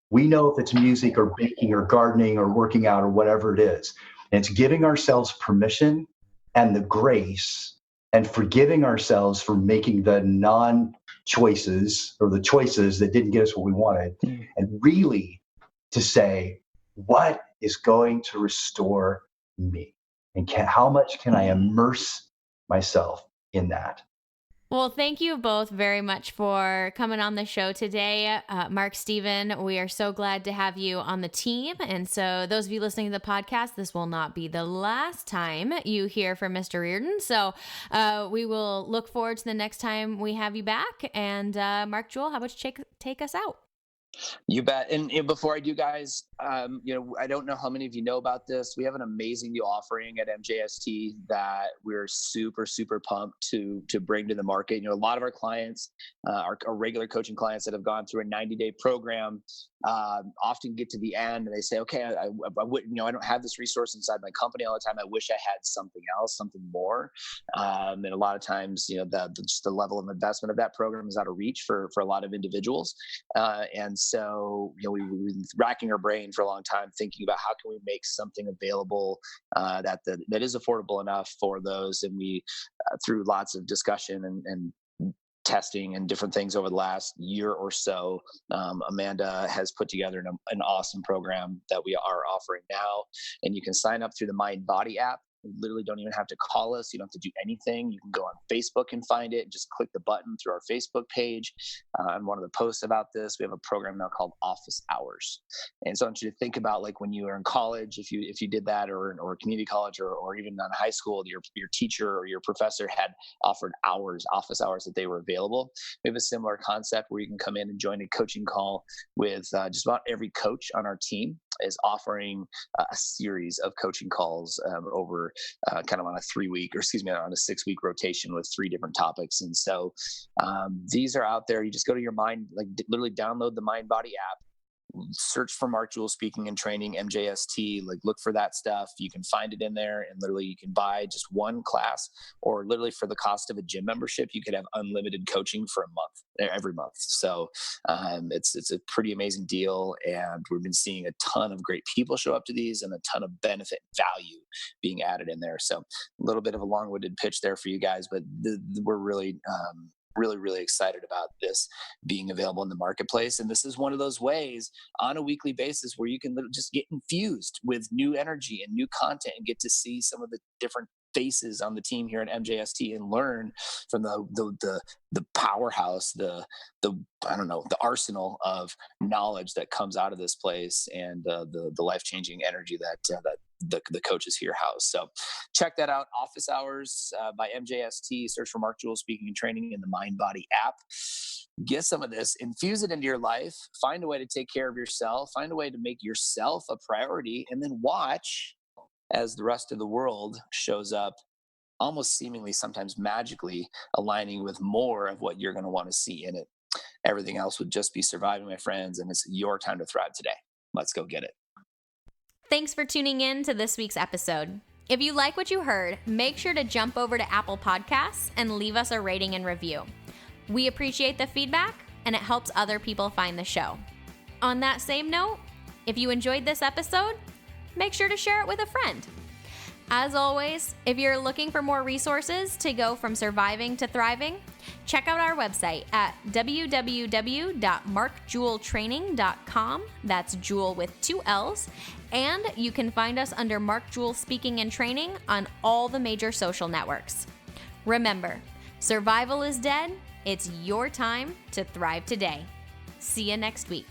We know if it's music or baking or gardening or working out or whatever it is. And it's giving ourselves permission and the grace and forgiving ourselves for making the non-choices or the choices that didn't get us what we wanted. And really to say, what is going to restore me? And how much can I immerse myself in that? Well, thank you both very much for coming on the show today. MarkSteven, we are so glad to have you on the team. And so those of you listening to the podcast, this will not be the last time you hear from Mr. Reardon. So we will look forward to the next time we have you back. And Mark, Jewell, how about you take us out? You bet. And before I do, guys, I don't know how many of you know about this. We have an amazing new offering at MJST that we're super, super pumped to bring to the market. A lot of our clients, our regular coaching clients that have gone through a 90-day program, often get to the end and they say, okay, I wouldn't, I don't have this resource inside my company all the time. I wish I had something else, something more. And a lot of times, just the level of investment of that program is out of reach for a lot of individuals. And so, we've been racking our brain for a long time thinking about how can we make something available that is affordable enough for those. And we, through lots of discussion and testing and different things over the last year or so, Amanda has put together an awesome program that we are offering now. And you can sign up through the Mind Body app. You literally don't even have to call us. You don't have to do anything. You can go on Facebook and find it. Just click the button through our Facebook page. On one of the posts about this, we have a program now called Office Hours. And so I want you to think about, like, when you were in college, if you did that, or community college, or even in high school, your teacher or your professor had offered office hours that they were available. We have a similar concept where you can come in and join a coaching call with just about every coach on our team is offering a series of coaching calls over kind of on a 6-week rotation with 3 different topics. And so these are out there. You just go to your Mind, like literally download the Mind Body app, search for Mark Jewell Speaking and Training, MJST, like look for that stuff. You can find it in there, and literally you can buy just one class, or literally for the cost of a gym membership, you could have unlimited coaching for a month, every month. So it's a pretty amazing deal. And we've been seeing a ton of great people show up to these, and a ton of benefit and value being added in there. So a little bit of a long-winded pitch there for you guys, but we're really excited about this being available in the marketplace. And this is one of those ways on a weekly basis where you can just get infused with new energy and new content, and get to see some of the different faces on the team here at MJST, and learn from the powerhouse, the arsenal of knowledge that comes out of this place, and the life-changing energy that the coaches here house. So check that out. Office Hours by MJST. Search for Mark Jewell Speaking and Training in the Mind Body app. Get some of this, infuse it into your life, find a way to take care of yourself, find a way to make yourself a priority, and then watch as the rest of the world shows up, almost seemingly sometimes magically aligning with more of what you're going to want to see in it. Everything else would just be surviving, my friends, and it's your time to thrive today. Let's go get it. Thanks for tuning in to this week's episode. If you like what you heard, make sure to jump over to Apple Podcasts and leave us a rating and review. We appreciate the feedback, and it helps other people find the show. On that same note, if you enjoyed this episode, make sure to share it with a friend. As always, if you're looking for more resources to go from surviving to thriving, check out our website at www.markjewelltraining.com. That's Jewel with 2 L's. And you can find us under Mark Jewell Speaking and Training on all the major social networks. Remember, survival is dead. It's your time to thrive today. See you next week.